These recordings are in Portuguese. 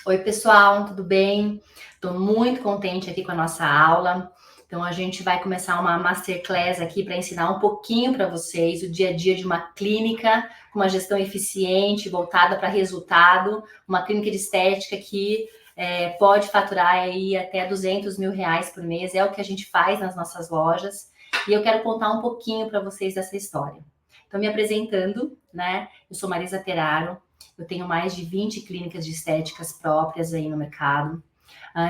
Oi, pessoal, tudo bem? Estou muito contente aqui com a nossa aula. Então, a gente vai começar uma masterclass aqui para ensinar um pouquinho para vocês o dia a dia de uma clínica com uma gestão eficiente, voltada para resultado, uma clínica de estética que pode faturar aí até R$ 200.000 por mês, é o que a gente faz nas nossas lojas. E eu quero contar um pouquinho para vocês dessa história. Então, me apresentando, né? Eu sou Marisa Peraro. Eu tenho mais de 20 clínicas de estéticas próprias aí no mercado.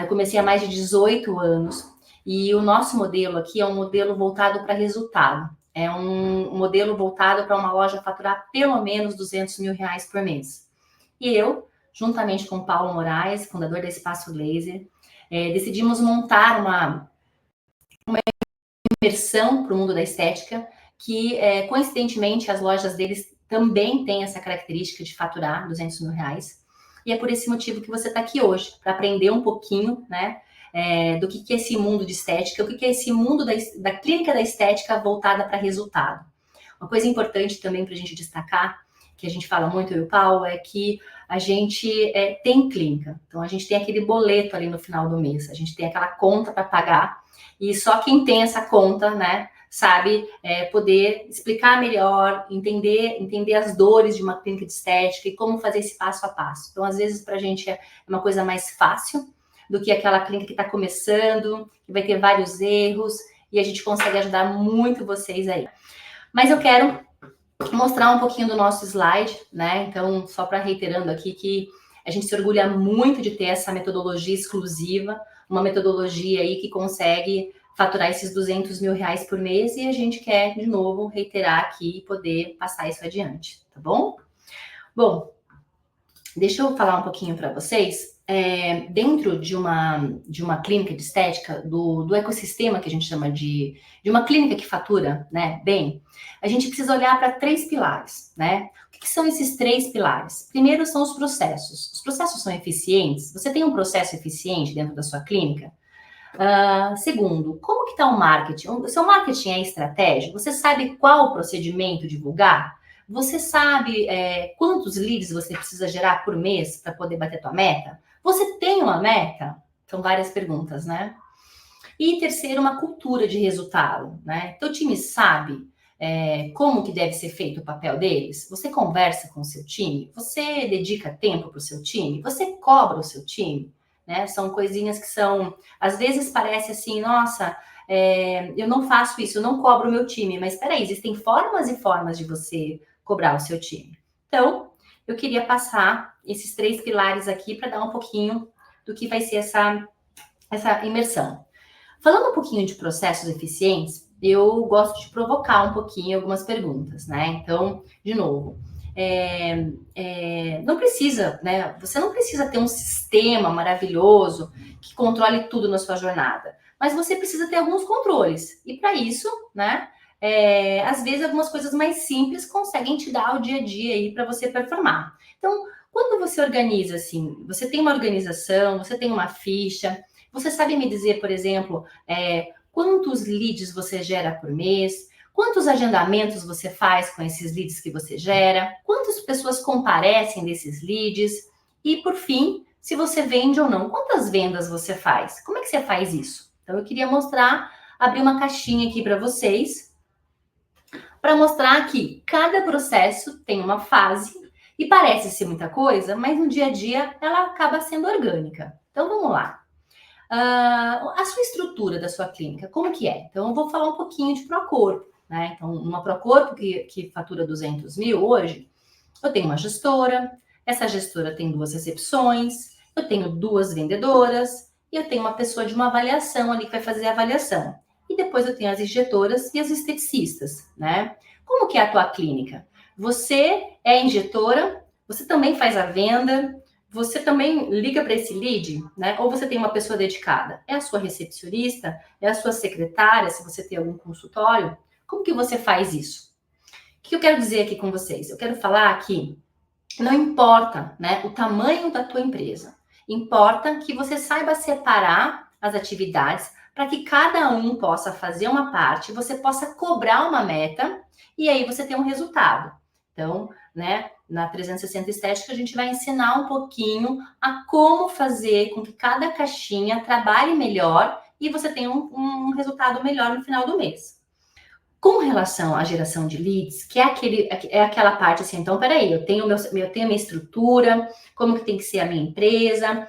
Eu comecei há mais de 18 anos e o nosso modelo aqui é um modelo voltado para resultado. É um modelo voltado para uma loja faturar pelo menos R$ 200.000 por mês. E eu, juntamente com o Paulo Moraes, fundador da Espaço Laser, decidimos montar uma imersão para o mundo da estética, que coincidentemente as lojas deles também têm essa característica de faturar R$ 200.000. E é por esse motivo que você está aqui hoje, para aprender um pouquinho, né, do que é esse mundo de estética, o que é esse mundo da clínica da estética voltada para resultado. Uma coisa importante também para a gente destacar, que a gente fala muito, eu e o Paulo, é que a gente tem clínica. Então, a gente tem aquele boleto ali no final do mês, a gente tem aquela conta para pagar, e só quem tem essa conta, né, sabe poder explicar melhor, entender as dores de uma clínica de estética e como fazer esse passo a passo. Então, às vezes, para a gente é uma coisa mais fácil do que aquela clínica que está começando, que vai ter vários erros, e a gente consegue ajudar muito vocês aí. Mas eu quero mostrar um pouquinho do nosso slide, né? Então, só para reiterando aqui que a gente se orgulha muito de ter essa metodologia exclusiva, uma metodologia aí que consegue faturar esses R$ 200.000 por mês, e a gente quer, de novo, reiterar aqui e poder passar isso adiante, tá bom? Bom, deixa eu falar um pouquinho para vocês. Dentro de uma clínica de estética, do ecossistema que a gente chama de uma clínica que fatura, né, bem, a gente precisa olhar para 3 pilares, né? O que são esses 3 pilares? Primeiro são os processos. Os processos são eficientes? Você tem um processo eficiente dentro da sua clínica? Segundo, como que está o marketing? O seu marketing é estratégico? Você sabe qual procedimento divulgar? Você sabe quantos leads você precisa gerar por mês para poder bater tua meta? Você tem uma meta? São várias perguntas, né? E terceiro, uma cultura de resultado, né? Teu time sabe como que deve ser feito o papel deles? Você conversa com o seu time? Você dedica tempo para o seu time? Você cobra o seu time? Né? São coisinhas que são... Às vezes parece assim, nossa, eu não faço isso, eu não cobro o meu time. Mas espera aí, existem formas e formas de você cobrar o seu time. Então, eu queria passar esses 3 pilares aqui para dar um pouquinho do que vai ser essa imersão. Falando um pouquinho de processos eficientes, eu gosto de provocar um pouquinho algumas perguntas, né? Então, de novo, não precisa, né? Você não precisa ter um sistema maravilhoso que controle tudo na sua jornada, mas você precisa ter alguns controles. E para isso, né? Às vezes algumas coisas mais simples conseguem te dar o dia a dia aí para você performar. Então, quando você organiza assim, você tem uma organização, você tem uma ficha, você sabe me dizer, por exemplo, quantos leads você gera por mês? Quantos agendamentos você faz com esses leads que você gera? Quantas pessoas comparecem desses leads? E, por fim, se você vende ou não, quantas vendas você faz? Como é que você faz isso? Então, eu queria abrir uma caixinha aqui para vocês, para mostrar que cada processo tem uma fase e parece ser muita coisa, mas no dia a dia ela acaba sendo orgânica. Então, vamos lá. A sua estrutura da sua clínica, como que é? Então, eu vou falar um pouquinho de Procorpo, né? Então, uma Procorpo que fatura 200 mil hoje, eu tenho uma gestora, essa gestora tem 2 recepções, eu tenho 2 vendedoras, e eu tenho uma pessoa de uma avaliação ali que vai fazer a avaliação. E depois eu tenho as injetoras e as esteticistas, né? Como que é a tua clínica? Você é injetora, você também faz a venda, você também liga para esse lead, né? Ou você tem uma pessoa dedicada? É a sua recepcionista? É a sua secretária, se você tem algum consultório? Como que você faz isso? O que eu quero dizer aqui com vocês? Eu quero falar que não importa, né, o tamanho da tua empresa. Importa que você saiba separar as atividades para que cada um possa fazer uma parte, você possa cobrar uma meta e aí você tem um resultado. Então, né, na 360 Estética, a gente vai ensinar um pouquinho a como fazer com que cada caixinha trabalhe melhor e você tenha um resultado melhor no final do mês. Com relação à geração de leads, que é aquela parte assim, então, peraí, eu tenho a minha estrutura, como que tem que ser a minha empresa,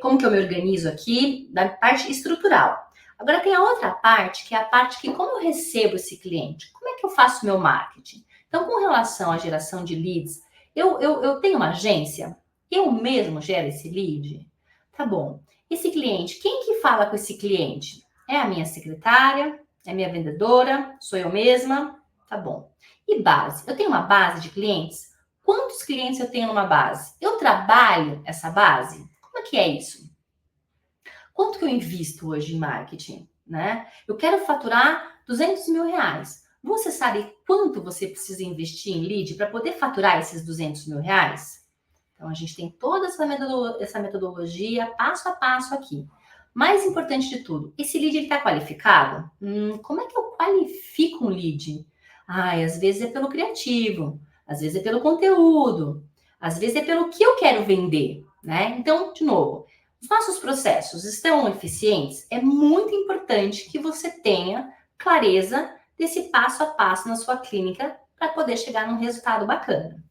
como que eu me organizo aqui, da parte estrutural. Agora tem a outra parte, que é a parte que como eu recebo esse cliente, como é que eu faço meu marketing? Então, com relação à geração de leads, eu tenho uma agência, eu mesmo gero esse lead? Tá bom. Esse cliente, quem que fala com esse cliente? É a minha secretária? É minha vendedora? Sou eu mesma? Tá bom. E base? Eu tenho uma base de clientes? Quantos clientes eu tenho numa base? Eu trabalho essa base? Como é que é isso? Quanto que eu invisto hoje em marketing? Né? Eu quero faturar 200 mil reais. Você sabe quanto você precisa investir em lead para poder faturar esses 200 mil reais? Então, a gente tem toda essa metodologia passo a passo aqui. Mais importante de tudo, esse lead está qualificado? Como é que eu qualifico um lead? Às vezes é pelo criativo, às vezes é pelo conteúdo, às vezes é pelo que eu quero vender, né? Então, de novo, os nossos processos estão eficientes? É muito importante que você tenha clareza desse passo a passo na sua clínica para poder chegar num resultado bacana.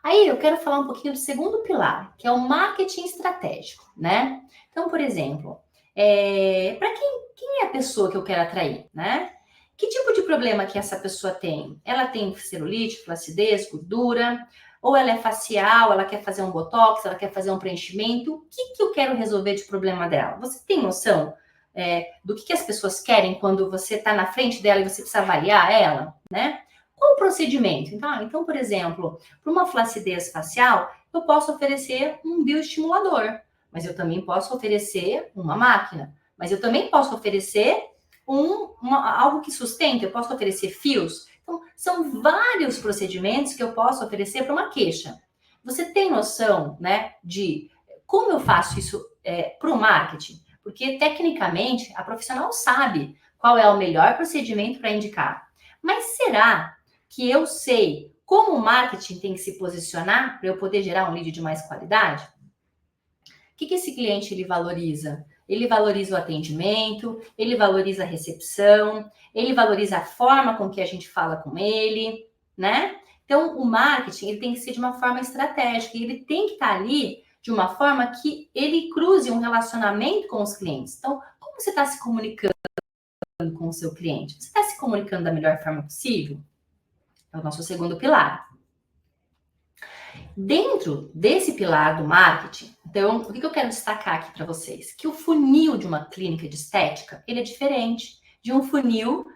Aí eu quero falar um pouquinho do segundo pilar, que é o marketing estratégico, né? Então, por exemplo, para quem é a pessoa que eu quero atrair, né? Que tipo de problema que essa pessoa tem? Ela tem celulite, flacidez, gordura? Ou ela é facial, ela quer fazer um botox, ela quer fazer um preenchimento? O que eu quero resolver de problema dela? Você tem noção do que as pessoas querem quando você está na frente dela e você precisa avaliar ela, né? Qual o procedimento? Então, por exemplo, para uma flacidez facial, eu posso oferecer um bioestimulador, mas eu também posso oferecer uma máquina, mas eu também posso oferecer algo que sustenta, eu posso oferecer fios. Então, são vários procedimentos que eu posso oferecer para uma queixa. Você tem noção, né, de como eu faço isso para o marketing? Porque, tecnicamente, a profissional sabe qual é o melhor procedimento para indicar. Mas será que eu sei como o marketing tem que se posicionar para eu poder gerar um lead de mais qualidade? O que esse cliente ele valoriza? Ele valoriza o atendimento, ele valoriza a recepção, ele valoriza a forma com que a gente fala com ele, né? Então, o marketing ele tem que ser de uma forma estratégica, ele tem que estar ali de uma forma que ele cruze um relacionamento com os clientes. Então, como você está se comunicando com o seu cliente? Você está se comunicando da melhor forma possível? É o nosso segundo pilar. Dentro desse pilar do marketing, então, o que eu quero destacar aqui para vocês? Que o funil de uma clínica de estética, ele é diferente de um funil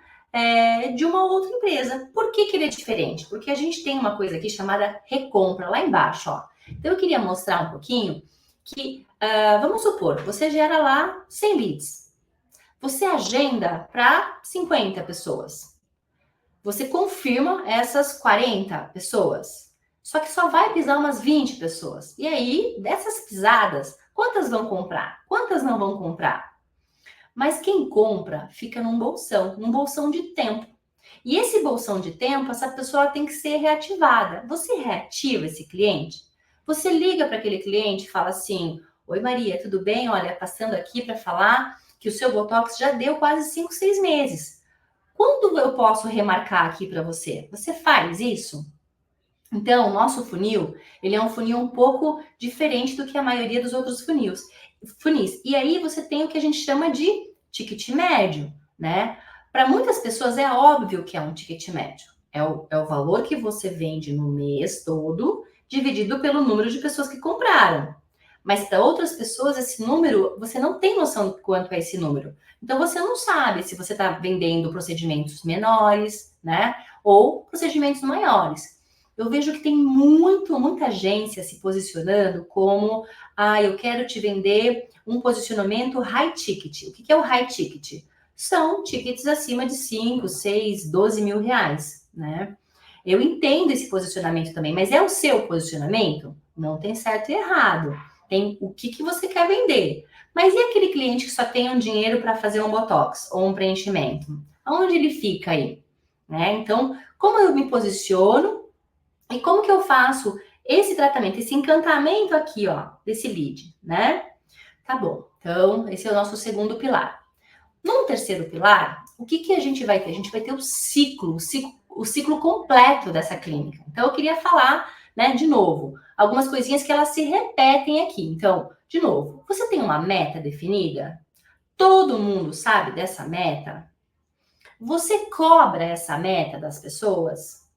de uma outra empresa. Por que ele é diferente? Porque a gente tem uma coisa aqui chamada recompra, lá embaixo, ó. Então, eu queria mostrar um pouquinho que, vamos supor, você gera lá 100 leads. Você agenda para 50 pessoas. Você confirma essas 40 pessoas. Só que só vai pisar umas 20 pessoas. E aí, dessas pisadas, quantas vão comprar? Quantas não vão comprar? Mas quem compra fica num bolsão de tempo. E esse bolsão de tempo, essa pessoa tem que ser reativada. Você reativa esse cliente? Você liga para aquele cliente e fala assim: Oi Maria, tudo bem? Olha, passando aqui para falar que o seu Botox já deu quase 5, 6 meses. Quando eu posso remarcar aqui para você? Você faz isso? Então, o nosso funil, ele é um funil um pouco diferente do que a maioria dos outros funis. E aí você tem o que a gente chama de ticket médio, né? Para muitas pessoas é óbvio que é um ticket médio. É o valor que você vende no mês todo, dividido pelo número de pessoas que compraram. Mas para outras pessoas, esse número, você não tem noção de quanto é esse número. Então, você não sabe se você está vendendo procedimentos menores, né? Ou procedimentos maiores. Eu vejo que tem muita agência se posicionando como, eu quero te vender um posicionamento high ticket. O que é o high ticket? São tickets acima de 5, 6, 12 mil reais, né? Eu entendo esse posicionamento também, mas é o seu posicionamento? Não tem certo e errado. Tem o que você quer vender. Mas e aquele cliente que só tem um dinheiro para fazer um botox ou um preenchimento? Aonde ele fica aí? Né? Então, como eu me posiciono? E como que eu faço esse tratamento, esse encantamento aqui, ó, desse lead, né? Tá bom. Então, esse é o nosso segundo pilar. No terceiro pilar, o que que a gente vai ter? A gente vai ter o ciclo completo dessa clínica. Então, eu queria falar, né, de novo, algumas coisinhas que elas se repetem aqui. Então, de novo, você tem uma meta definida? Todo mundo sabe dessa meta? Você cobra essa meta das pessoas?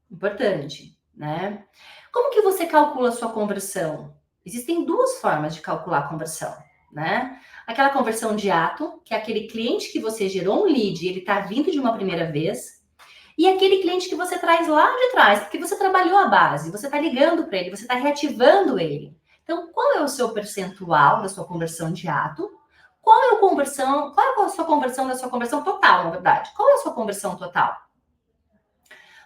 Importante, né? Como que você calcula a sua conversão? Existem duas formas de calcular a conversão, né? Aquela conversão de ato, que é aquele cliente que você gerou um lead, ele está vindo de uma primeira vez, e aquele cliente que você traz lá de trás, porque você trabalhou a base, você está ligando para ele, você está reativando ele. Então, qual é o seu percentual da sua conversão de ato? Qual é a sua conversão da sua conversão total, na verdade? Qual é a sua conversão total?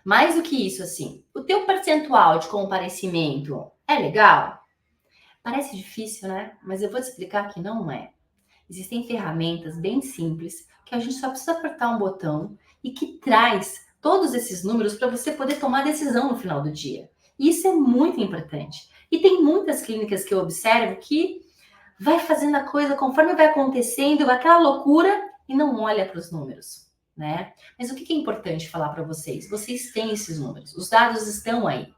Mais do que isso, assim, o teu percentual de comparecimento é legal? Parece difícil, né? Mas eu vou te explicar que não é. Existem ferramentas bem simples que a gente só precisa apertar um botão e que traz todos esses números para você poder tomar decisão no final do dia. E isso é muito importante. E tem muitas clínicas que eu observo que vai fazendo a coisa conforme vai acontecendo, aquela loucura e não olha para os números, né? Mas o que é importante falar para vocês? Vocês têm esses números, os dados estão aí.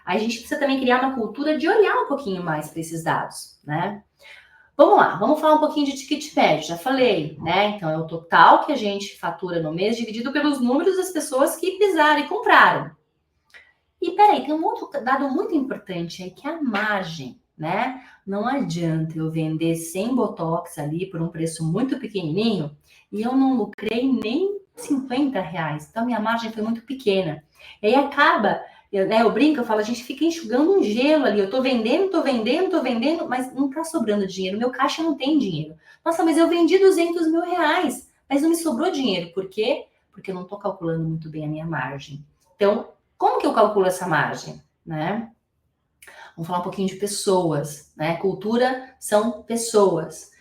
A gente precisa também criar uma cultura de olhar um pouquinho mais para esses dados, né? Vamos lá, vamos falar um pouquinho de ticket médio, já falei, né? Então é o total que a gente fatura no mês dividido pelos números das pessoas que pisaram e compraram. E peraí, tem um outro dado muito importante aí, que é a margem, né? Não adianta eu vender 100 botox ali por um preço muito pequenininho e eu não lucrei nem R$ 50. Então, minha margem foi muito pequena. E aí acaba, eu brinco, eu falo, a gente fica enxugando um gelo ali. Eu tô vendendo, mas não tá sobrando dinheiro. Meu caixa não tem dinheiro. Nossa, mas eu vendi R$ 200.000, mas não me sobrou dinheiro. Por quê? Porque eu não tô calculando muito bem a minha margem. Então, como que eu calculo essa margem, né? Vamos falar um pouquinho de pessoas, né? Cultura são pessoas.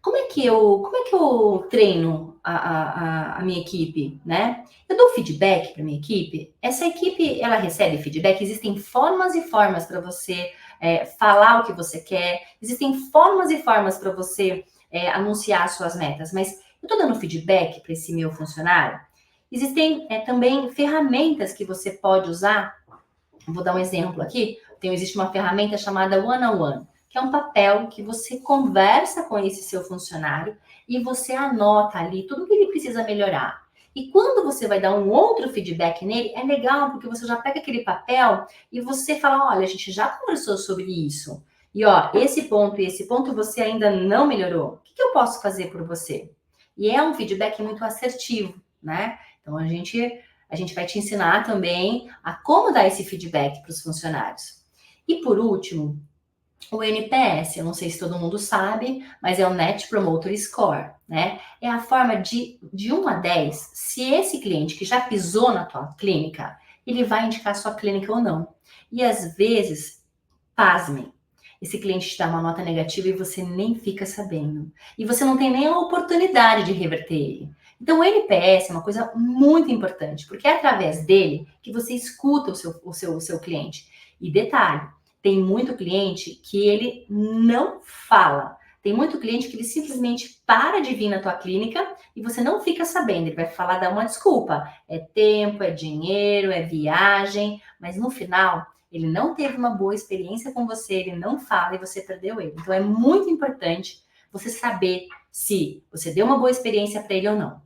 Como é que eu treino a minha equipe, né? Eu dou feedback para minha equipe. Essa equipe, ela recebe feedback. Existem formas e formas para você falar o que você quer. Existem formas e formas para você anunciar suas metas. Mas eu estou dando feedback para esse meu funcionário. Existem também ferramentas que você pode usar. Vou dar um exemplo aqui. Existe uma ferramenta chamada One-on-One, que é um papel que você conversa com esse seu funcionário e você anota ali tudo que ele precisa melhorar. E quando você vai dar um outro feedback nele, é legal, porque você já pega aquele papel e você fala, olha, a gente já conversou sobre isso. E ó, esse ponto e esse ponto você ainda não melhorou. O que eu posso fazer por você? E é um feedback muito assertivo, né? Então, a gente vai te ensinar também a como dar esse feedback para os funcionários. E por último, o NPS, eu não sei se todo mundo sabe, mas é o Net Promoter Score, né? É a forma de 1 a 10, se esse cliente que já pisou na tua clínica, ele vai indicar a sua clínica ou não. E às vezes, pasmem, esse cliente te dá uma nota negativa e você nem fica sabendo. E você não tem nem a oportunidade de reverter ele. Então, o NPS é uma coisa muito importante, porque é através dele que você escuta o seu cliente. E detalhe, tem muito cliente que ele não fala. Tem muito cliente que ele simplesmente para de vir na tua clínica e você não fica sabendo. Ele vai falar, dar uma desculpa. É tempo, é dinheiro, é viagem, mas no final ele não teve uma boa experiência com você, ele não fala e você perdeu ele. Então é muito importante você saber se você deu uma boa experiência para ele ou não.